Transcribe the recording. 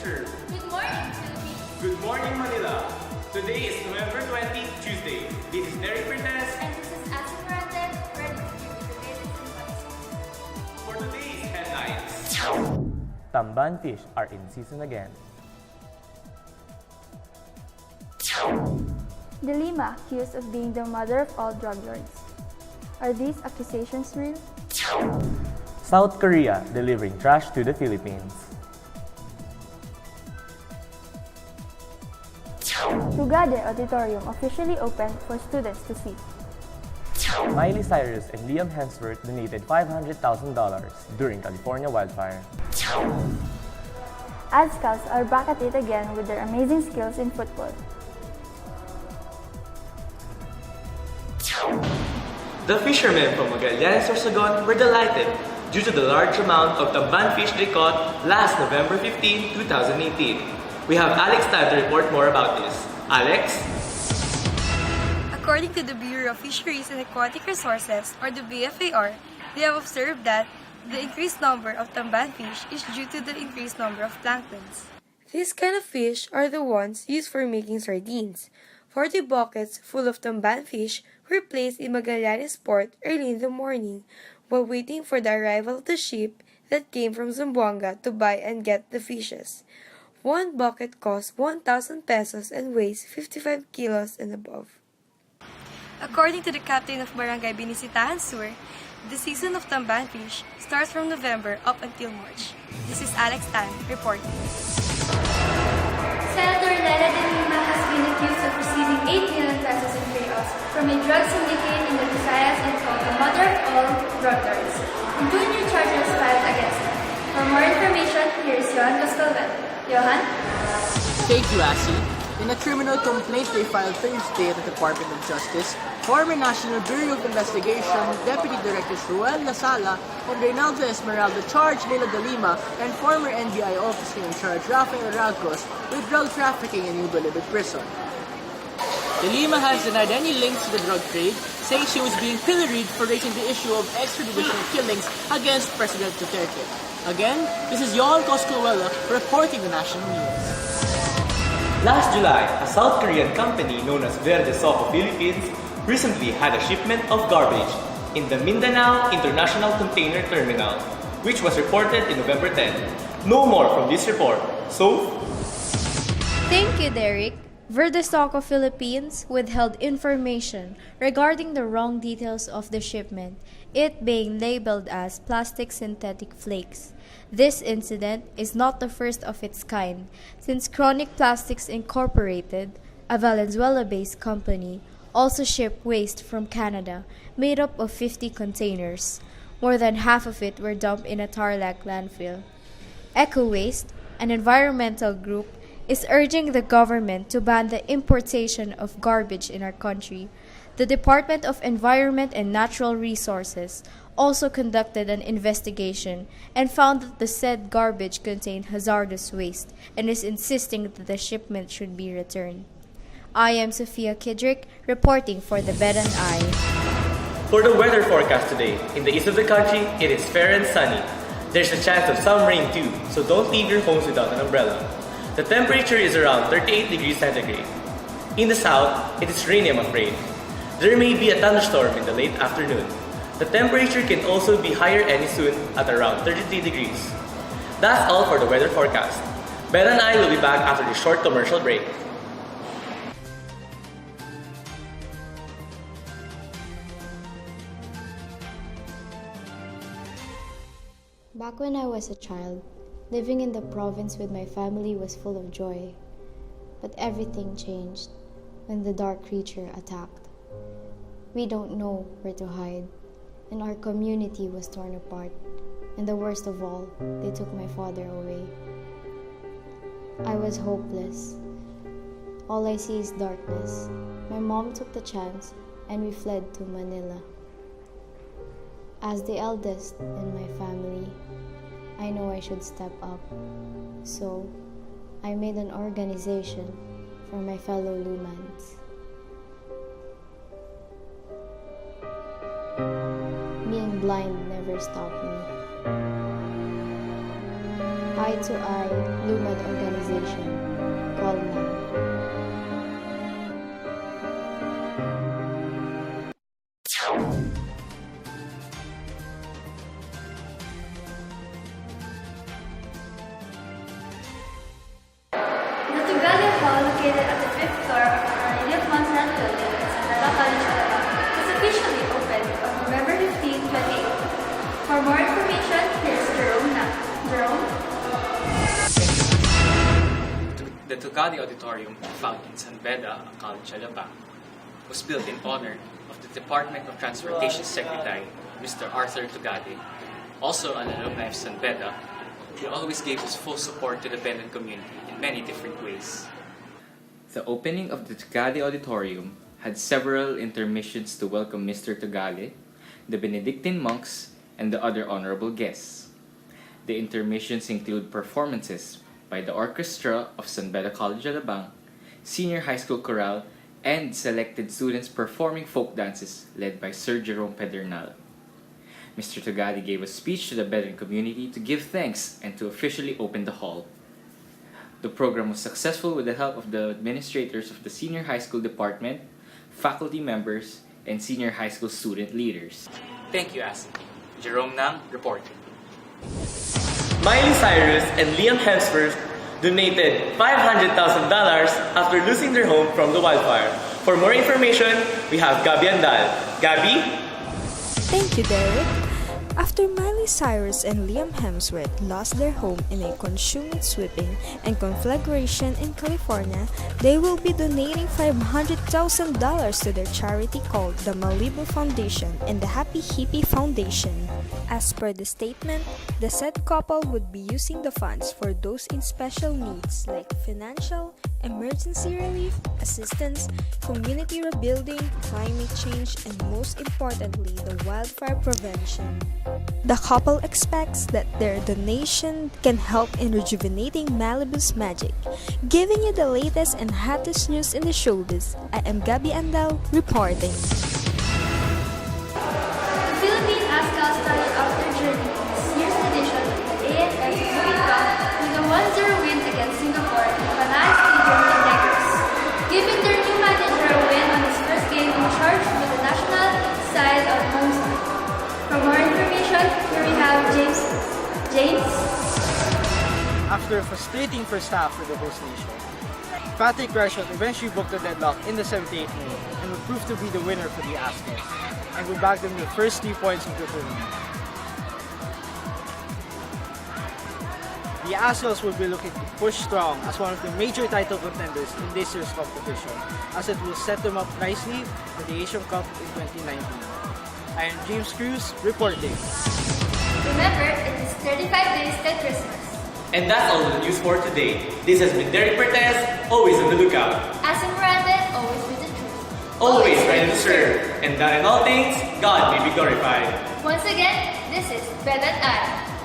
teacher. Good morning, Philippines. Good morning, Manila. Today is November 20, Tuesday. This is Derrick Pertez. And this is Assyria Morante, ready to give you the latest information. For today's headlines. Tamban fish are in season again. De Lima accused of being the mother of all drug lords. Are these accusations real? South Korea delivering trash to the Philippines. Tugade Auditorium officially opened for students to see. Miley Cyrus and Liam Hemsworth donated $500,000 during California wildfire. Ad Scouts are back at it again with their amazing skills in football. The fishermen from Magallanes, Sorsogon were delighted due to the large amount of tamban fish they caught last November 15, 2018. We have Alex Tan to report more about this. Alex? According to the Bureau of Fisheries and Aquatic Resources, or the BFAR, they have observed that the increased number of tamban fish is due to the increased number of planktons. These kind of fish are the ones used for making sardines. 40 buckets full of tamban fish were placed in Magallanes port early in the morning while waiting for the arrival of the ship that came from Zamboanga to buy and get the fishes. One bucket costs 1,000 pesos and weighs 55 kilos and above. According to the captain of Barangay Binisitahan Sur, the season of tamban fish starts from November up until March. This is Alex Tan reporting. Senator Lela de Lima has been accused of receiving 8 million pesos in payouts from a drug syndicate in the Visayas and called the mother of all drug lords. And 2 new charges filed against her. For more information, here is Johann Coscolluela. Johann? Thank you, Assi. In a criminal complaint they filed Thursday at the Department of Justice, former National Bureau of Investigation Deputy Directors Ruel Lasala and Reynaldo Esmeralda charged Lela de Lima and former NBI officer in charge Rafael Ragos with drug trafficking in New Bilibid prison. De Lima has denied any links to the drug trade, saying she was being pilloried for raising the issue of extrajudicial killings against President Duterte. Again, this is Johann Coscolluela reporting the national news. Last July, a South Korean company known as Verde Soco Philippines recently had a shipment of garbage in the Mindanao International Container Terminal, which was reported in November 10. No more from this report. So, Thank you, Derrick. Verde Soco Philippines withheld information regarding the wrong details of the shipment, it being labeled as plastic synthetic flakes. This incident is not the first of its kind, since Chronic Plastics Incorporated, a Valenzuela-based company, also shipped waste from Canada, made up of 50 containers. More than half of it were dumped in a Tarlac landfill. Eco Waste, an environmental group, is urging the government to ban the importation of garbage in our country. The Department of Environment and Natural Resources also conducted an investigation and found that the said garbage contained hazardous waste and is insisting that the shipment should be returned. I am Sophia Quidric, reporting for the Bedan Eye. for the weather forecast today, in the east of the country, it is fair and sunny. There's a chance of some rain too, so don't leave your homes without an umbrella. The temperature is around 38 degrees centigrade. In the south, it is rainy, I'm afraid. There may be a thunderstorm in the late afternoon. The temperature can also be higher any soon at around 33 degrees. That's all for the weather forecast. Ben and I will be back after this short commercial break. Back when I was a child, living in the province with my family was full of joy. But everything changed when the dark creature attacked. We don't know where to hide, and our community was torn apart. And the worst of all, they took my father away. I was hopeless. All I see is darkness. My mom took the chance, and we fled to Manila. As the eldest in my family, I know I should step up. So, I made an organization for my fellow Lumans. Being blind never stopped me. Eye to Eye Lumad Organization. Call now. The Tugalia Hall, located at the 5th floor of the Cornelia Monserrat Building in Isabela College, Alabang, was officially opened on November 15, 2018. For more information, here's Gerome Ng. Jerome? The Tugali Auditorium, found in San Beda, College, Alabang, was built in honor of the Department of Transportation Secretary, Mr. Arthur Tugali. Also an alumni of San Beda, he always gave his full support to the Bedan community in many different ways. The opening of the Tugali Auditorium had several intermissions to welcome Mr. Tugali, the Benedictine monks, and the other honorable guests. The intermissions include performances by the Orchestra of San Beda College, Alabang, Senior High School Chorale, and selected students performing folk dances led by Sir Gerome Ng. Mr. Tugali gave a speech to the Bedan community to give thanks and to officially open the hall. The program was successful with the help of the administrators of the Senior High School Department, faculty members, and Senior High School student leaders. Thank you, Asi. Gerome Ng reporting. Miley Cyrus and Liam Hemsworth donated $500,000 after losing their home from the wildfire. For more information, we have Gabrielle Andal. Gabby? Thank you, Derrick. After Miley Cyrus and Liam Hemsworth lost their home in a consummate sweeping and conflagration in California, they will be donating $500,000 to their charity called the Malibu Foundation and the Happy Hippie Foundation. As per the statement, the said couple would be using the funds for those in special needs like financial, emergency relief, assistance, community rebuilding, climate change, and most importantly, the wildfire prevention. The couple expects that their donation can help in rejuvenating Malibu's magic. Giving you the latest and hottest news in the showbiz, I am Gabrielle Andal reporting. The Philippine ASCAL started off their journey in this year's edition of the AFF Youth Cup with a 1-0 win against Singapore in Panay Stadium in Negros, giving their new manager a win on his first game in charge with the national side of home side. For more information, here we have James. After a frustrating first half for the host nation, Patrick Rashford eventually booked the deadlock in the 78th minute and would prove to be the winner for the Aztecs and would bag them the first 3 points of the tournament. The Aztecs will be looking to push strong as one of the major title contenders in this year's competition, as it will set them up nicely for the Asian Cup in 2019. I am James Cruz reporting. Remember, it is 35 days till Christmas. And that's all the news for today. This has been Derrick Pertez, always on the lookout. Assyria Morante, always with the truth. Always ready to serve. And that in all things, God may be glorified. Once again, this is Bedan Eye.